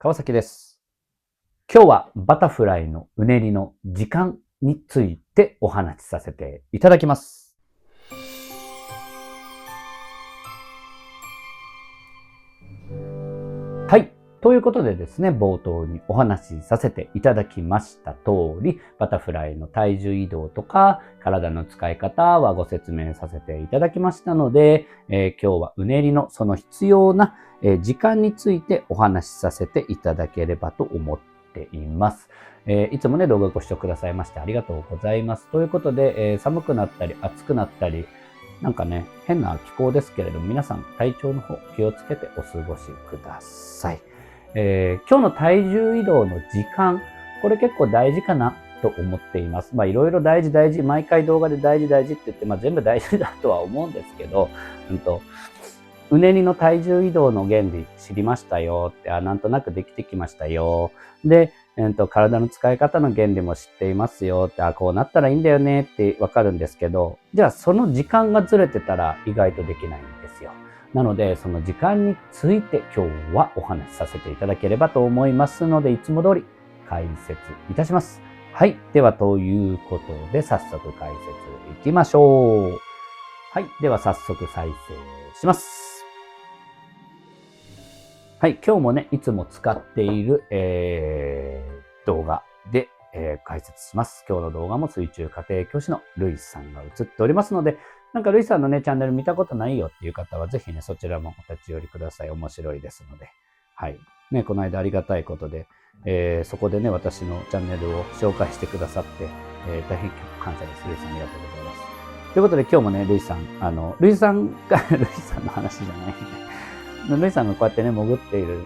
川崎です。今日はバタフライのうねりの時間についてお話しさせていただきます。はい。ということでですね、冒頭にお話しさせていただきました通り、バタフライの体重移動とか体の使い方はご説明させていただきましたので、今日はうねりのその必要な時間についてお話しさせていただければと思っています。いつもね、動画ご視聴くださいましてありがとうございます。ということで、寒くなったり暑くなったり、なんかね、変な気候ですけれども、皆さん体調の方気をつけてお過ごしください。今日の体重移動の時間、これ結構大事かなと思っています。いろいろ大事、毎回動画で大事って言って、全部大事だとは思うんですけど、うねりの体重移動の原理知りましたよって、なんとなくできてきましたよ。で、体の使い方の原理も知っていますよって、こうなったらいいんだよねってわかるんですけど、じゃあその時間がずれてたら意外とできないんですよ。なので、その時間について今日はお話しさせていただければと思いますので、いつも通り解説いたします。はい。では、ということで、早速解説いきましょう。はい。では、早速再生します。はい。今日もね、いつも使っている、動画で、解説します。今日の動画も水中家庭教師のルイさんが映っておりますので、なんかルイさんのね、チャンネル見たことないよっていう方は、ぜひね、そちらもお立ち寄りください。面白いですので。はい。ね、この間ありがたいことで、そこでね、私のチャンネルを紹介してくださって、大変感謝です。ルイさんありがとうございます。ということで今日もね、ルイさん、ルイさんがルイさんの話じゃないね。ルイさんがこうやってね、潜っている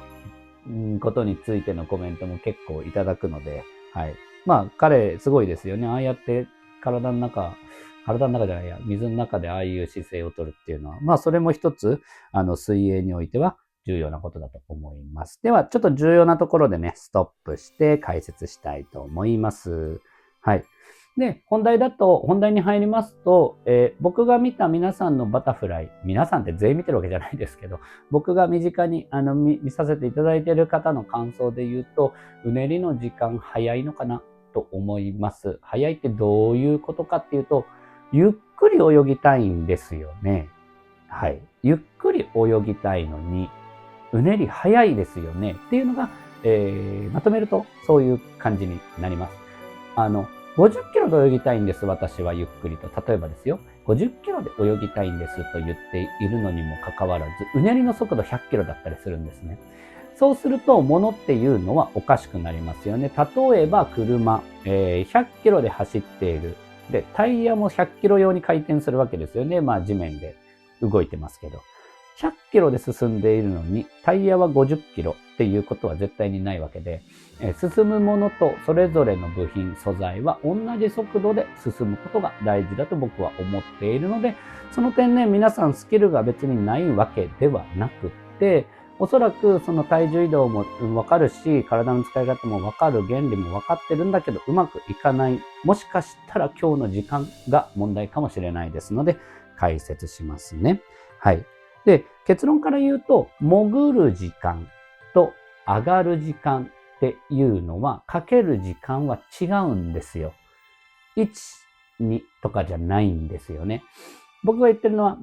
ことについてのコメントも結構いただくので、はい。彼すごいですよね。ああやって体の中じゃないや、水の中でああいう姿勢をとるっていうのは、それも一つ、水泳においては重要なことだと思います。では、ちょっと重要なところでね、ストップして解説したいと思います。はい。で、本題に入りますと、僕が見た皆さんのバタフライ、皆さんって全員見てるわけじゃないですけど、僕が身近に見させていただいている方の感想で言うと、うねりの時間早いのかなと思います。早いってどういうことかっていうと、ゆっくり泳ぎたいんですよね。はい。ゆっくり泳ぎたいのに、うねり早いですよねっていうのが、まとめるとそういう感じになります。50キロで泳ぎたいんです、私はゆっくりと。例えばですよ、50キロで泳ぎたいんですと言っているのにもかかわらず、うねりの速度100キロだったりするんですね。そうすると、物っていうのはおかしくなりますよね。例えば、車、100キロで走っている。で、タイヤも100キロ用に回転するわけですよね。地面で動いてますけど。100キロで進んでいるのに、タイヤは50キロっていうことは絶対にないわけで、進むものとそれぞれの部品、素材は同じ速度で進むことが大事だと僕は思っているので、その点ね、皆さんスキルが別にないわけではなくって、おそらくその体重移動もわかるし、体の使い方もわかる、原理もわかってるんだけど、うまくいかない。もしかしたら今日の時間が問題かもしれないですので、解説しますね。はい。で、結論から言うと、潜る時間と上がる時間っていうのは、かける時間は違うんですよ。1、2とかじゃないんですよね。僕が言ってるのは、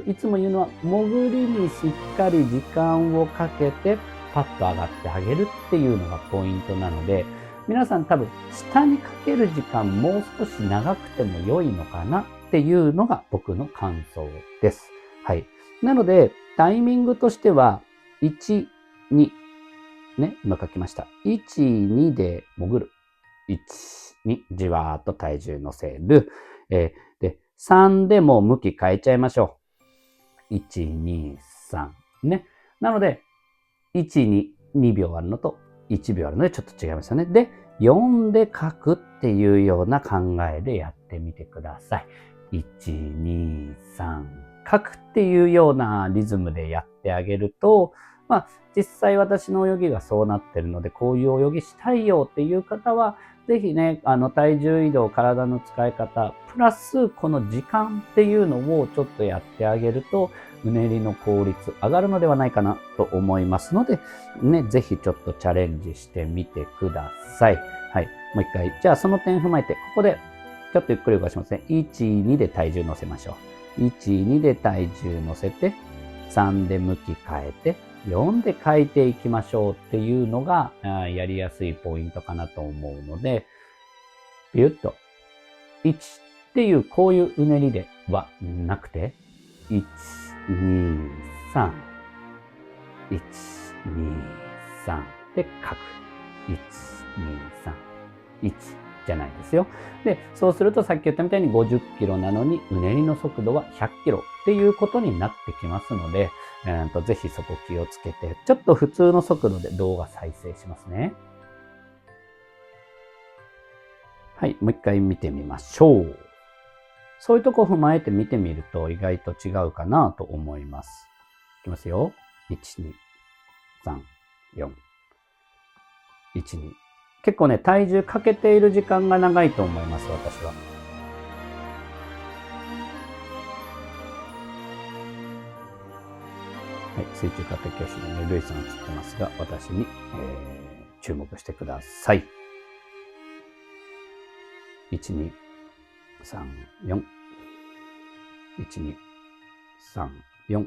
いつも言うのは、潜りにしっかり時間をかけて、パッと上がってあげるっていうのがポイントなので、皆さん多分、下にかける時間もう少し長くても良いのかなっていうのが僕の感想です。はい。なので、タイミングとしては、1、2、ね、今書きました。1、2で潜る。1、2、じわーっと体重乗せる。で、3でも向き変えちゃいましょう。1、2、3。ね。なので、1、2、2秒あるのと1秒あるのでちょっと違いますよね。で、4で書くっていうような考えでやってみてください。1、2、3、書くっていうようなリズムでやってあげると、実際私の泳ぎがそうなってるので、こういう泳ぎしたいよっていう方は、ぜひね、体重移動、体の使い方、プラスこの時間っていうのをちょっとやってあげると、うねりの効率上がるのではないかなと思いますので、ね、ぜひちょっとチャレンジしてみてください。はい。もう一回。じゃあその点踏まえて、ここでちょっとゆっくり動かしますね。1、2で体重乗せましょう。1、2で体重乗せて、3で向き変えて、4で変えていきましょうっていうのがやりやすいポイントかなと思うので、ビュッと1っていうこういううねりではなくて、1、2、3、1、2、3で書く。1、2、3、1じゃないですよ。で、そうするとさっき言ったみたいに50キロなのにうねりの速度は100キロっていうことになってきますので、ぜひそこ気をつけて、ちょっと普通の速度で動画再生しますね。はい、もう一回見てみましょう。そういうとこを踏まえて見てみると意外と違うかなと思います。いきますよ。1、2、3、4。1、2。結構ね、体重かけている時間が長いと思います、私は。はい、水中家庭教師のね、ルイさん映ってますが、私に、注目してください。1、2、3、4。1、2、3、4。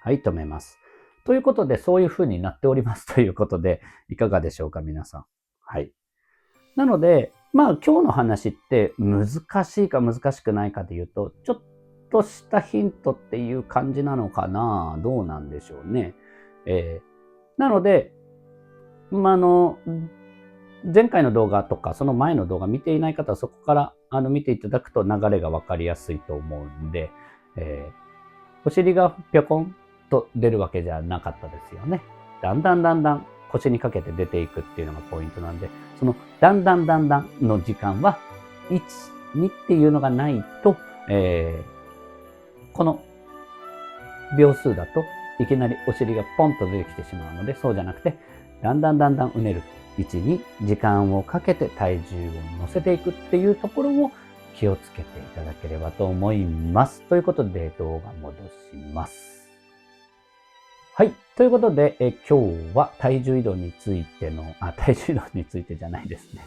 はい、止めます。ということで、そういう風になっておりますということで、いかがでしょうか、皆さん。はい。なので、まあ今日の話って難しいか難しくないかで言うと、ちょっとしたヒントっていう感じなのかな、どうなんでしょうね。なので、まあ、前回の動画とかその前の動画見ていない方はそこから見ていただくと流れが分かりやすいと思うんで、お尻がぴょこんと出るわけじゃなかったですよね。だんだん腰にかけて出ていくっていうのがポイントなんで、そのだんだんの時間は1、2っていうのがないと、この秒数だといきなりお尻がポンと出てきてしまうので、そうじゃなくて、だんだんうねる。1、2時間をかけて体重を乗せていくっていうところを気をつけていただければと思います。ということで動画戻します。はい。ということで、今日は体重移動についての、体重移動についてじゃないですね。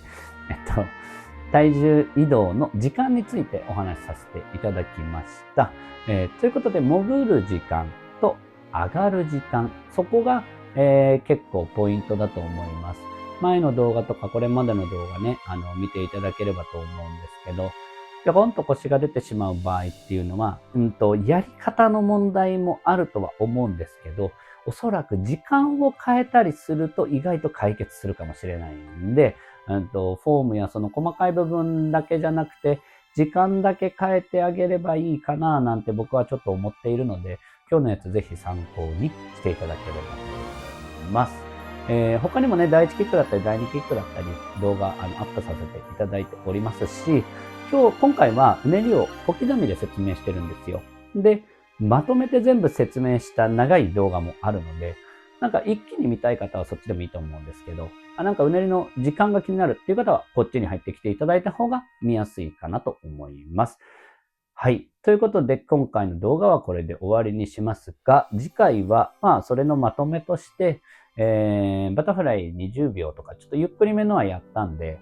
体重移動の時間についてお話しさせていただきました。ということで、潜る時間と上がる時間、そこが、結構ポイントだと思います。前の動画とかこれまでの動画ね、見ていただければと思うんですけど、ぴょこんと腰が出てしまう場合っていうのは、やり方の問題もあるとは思うんですけど、おそらく時間を変えたりすると意外と解決するかもしれないんで、フォームやその細かい部分だけじゃなくて、時間だけ変えてあげればいいかななんて僕はちょっと思っているので、今日のやつぜひ参考にしていただければと思います。他にもね、第1キックだったり第2キックだったり動画アップさせていただいておりますし、今回はうねりを小刻みで説明してるんですよ。で、まとめて全部説明した長い動画もあるので、なんか一気に見たい方はそっちでもいいと思うんですけど、なんかうねりの時間が気になるっていう方はこっちに入ってきていただいた方が見やすいかなと思います。はい。ということで今回の動画はこれで終わりにしますが、次回はそれのまとめとして、バタフライ20秒とかちょっとゆっくりめのはやったんで、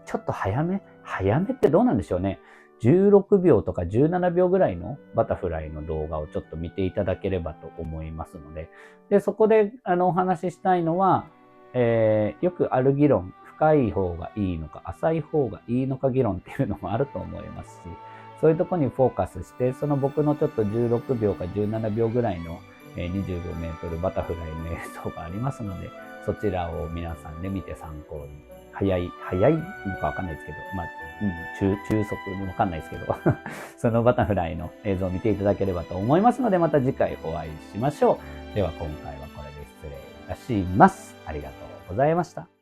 ちょっと早めってどうなんでしょうね。16秒とか17秒ぐらいのバタフライの動画をちょっと見ていただければと思いますので、そこでお話ししたいのは、よくある議論、深い方がいいのか浅い方がいいのか議論っていうのもあると思いますし、そういうところにフォーカスして、その僕のちょっと16秒か17秒ぐらいの25メートルバタフライの映像がありますので、そちらを皆さんで見て参考に。早いのかわかんないですけど、中速わかんないですけど、そのバタフライの映像を見ていただければと思いますので、また次回お会いしましょう。では今回はこれで失礼いたします。ありがとうございました。